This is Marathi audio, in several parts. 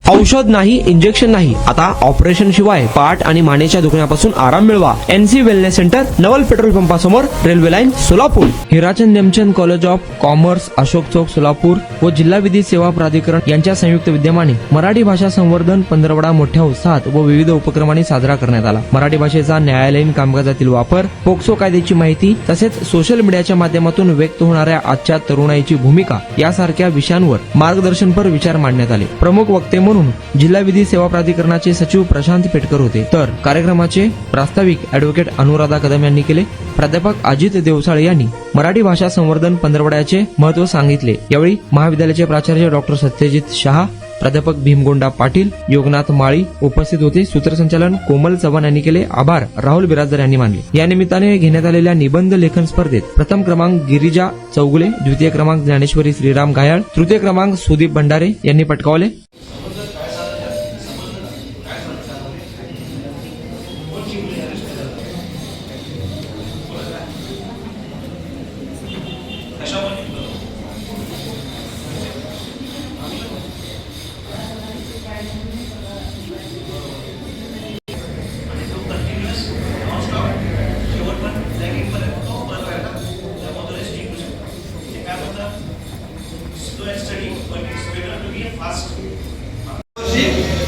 औषध नाही, इंजेक्शन नाही, आता ऑपरेशन शिवाय पाठ आणि मानेच्या दुखण्यापासून आराम मिळवा. NC wellness centre, Naval petrol पंपासमोर, railway line, Solapur. Hirachand Nemchand college of commerce, Ashok Chowk, Solapur व जिल्हा विधी सेवा प्राधिकरण यांच्या संयुक्त विद्यमाने मराठी भाषा संवर्धन पंधरवडा मोठ्या उत्साहात व विविध उपक्रमांनी साजरा करण्यात आला. मराठी भाषेचा न्यायालयीन कामकाजातील वापर, पोक्सो कायद्याची माहिती तसेच सोशल मीडियाच्या माध्यमातून व्यक्त होणाऱ्या आजच्या तरुणाईची भूमिका यासारख्या विषयांवर मार्गदर्शनपर विचार मांडण्यात आले. प्रमुख वक्ते म्हणून जिल्हा विधी सेवा प्राधिकरणाचे सचिव प्रशांत पेटकर होते, तर कार्यक्रमाचे प्रास्ताविक अॅडव्होकेट अनुराधा कदम यांनी केले. प्राध्यापक अजित देवसाळे यांनी मराठी भाषा संवर्धन पंधरवड्याचे महत्त्व सांगितले. यावेळी महाविद्यालयाचे प्राचार्य डॉक्टर सत्यजित शहा, प्राध्यापक भीमगोंडा पाटील, योगनाथ माळी उपस्थित होते. सूत्रसंचालन कोमल चव्हाण यांनी केले. आभार राहुल बिराजदार यांनी मानले. या निमित्ताने घेण्यात आलेल्या निबंध लेखन स्पर्धेत प्रथम क्रमांक गिरिजा चौगुले, द्वितीय क्रमांक ज्ञानेश्वरी श्रीराम घायाळ, तृतीय क्रमांक सुदीप भंडारे यांनी पटकावले.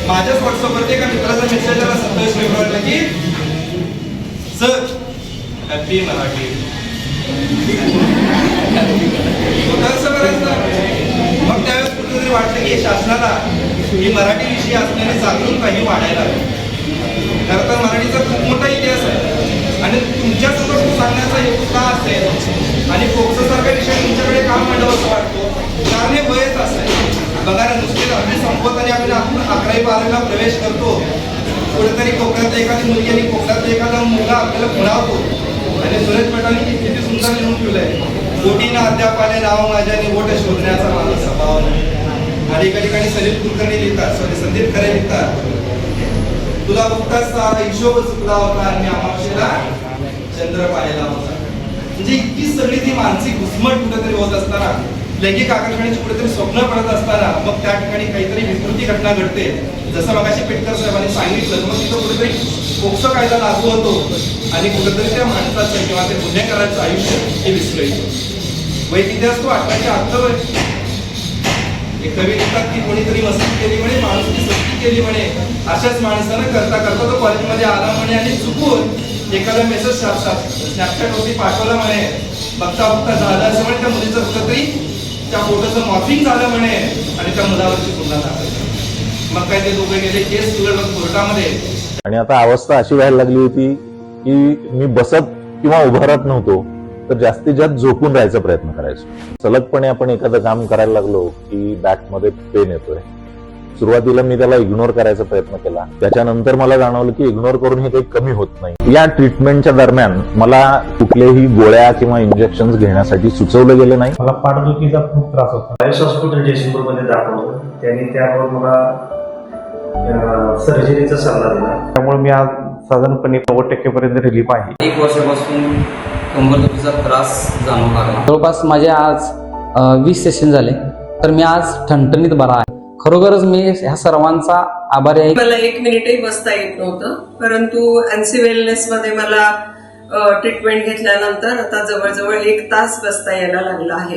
माझ्याच व्हॉट्सअपवरती एका मित्राचा मेसेज आला 27 फेब्रुवारीला की सर हॅपी मराठी. कसं करायचं? मग त्यावेळेस कुठेतरी वाटलं की शासनाला ही मराठी विषयी असलेले जागरूक काही वाढायला हवे. खरं तर मराठीचा खूप मोठा इतिहास आहे आणि तुमच्यासमोर तो सांगण्याचा हेतू का असेल आणि पोक्सो सारखा विषय तुमच्याकडे का मांडावा असं वाटतो? कारण हे वयच असं आहे. बघा ना, नुसते 10वी संपत आणि आपण 11वी 12वीला प्रवेश करतो. कुठेतरी कोकणात एखादी मुलगी आणि कोकणात एखादा मुलगा आपल्याला खुणावतो आणि सुरेश भटांनी किती सुंदर लिहून ठेवलंय, बोटीनं अद्याप आले नाव माझ्या निवड शोधण्याचा माझा स्वभाव नाही. आणि एका ठिकाणी सलील कुलकर्णी लिहितात, संदीप खरे लिहितात, तुला बघताच हिशोब चुकला होता आणि अमावशेला चंद्र पाहिला होता. म्हणजे इतकी सगळी ती मानसिक घुसमट कुठेतरी होत असताना, लैंगिक आकर्षणाची कुठेतरी स्वप्न पडत असताना मग त्या ठिकाणी काहीतरी विकृती घटना घडते. जसं मगाशी पेटकर साहेबांनी सांगितलं, मग तिथं कुठेतरी पोक्सो कायदा लागू होतो आणि कुठेतरी त्या माणसाचं किंवा त्या गुन्हेगाराचं आयुष्य हे विस्कळीत. वैध इतिहास तो 1878 एक कवी लिहितात की कोणीतरी मस्ती केली म्हणे, माणूसची सक्ती केली म्हणे, अशाच माणसानं करता करता तो कॉलेजमध्ये आला म्हणे आणि चुकून एखादा मेसेज स्नॅपचॅट वरती पाठवला म्हणे. बघता बघता झालं असं म्हणे त्या मुलीचं कुठेतरी त्या फोटोचं मॉर्फिंग झालं म्हणे आणि त्या मुलावरची गुन्हा दाखल. मग काय ते दोघे गेले केस सुलभ कोर्टामध्ये. आणि आता अवस्था अशी व्हायला लागली होती की मी बसत किंवा उभारत नव्हतो, तर जास्तीत जास्त झोपून राहायचा प्रयत्न करायचो. सलगपणे आपण एखादं काम करायला लागलो की बॅकमध्ये पेन येतोय. सुरुवातीला मी त्याला इग्नोर करायचा प्रयत्न केला. त्याच्यानंतर मला जाणवलं की इग्नोर करून हे काही कमी होत नाही. या ट्रीटमेंटच्या दरम्यान मला कुठल्याही गोळ्या किंवा इंजेक्शन घेण्यासाठी सुचवलं गेलं नाही. मला पाठदुखीचा खूप त्रास होता. आयुष हॉस्पिटल जयसिंगपूरमध्ये दाखवलं. त्यांनी त्यावर मला सर्जरीचा सल्ला दिला. त्यामुळे मी आज साधारणपणे 90% पर्यंत रिलीफ आहे. 1 वर्षापासून कंबरदुखीचा त्रास जाणवू लागला. जवळपास माझे आज 20 सेशन झाले, तर मी आज ठणठणीत बरा आहे. खरोखरच मी ह्या सर्वांचा आभारी आहे. मला 1 मिनिटही बसता येत नव्हतं, परंतु एनसी वेलनेस मध्ये मला ट्रीटमेंट घेतल्यानंतर आता जवळजवळ 1 तास बसता यायला लागला आहे.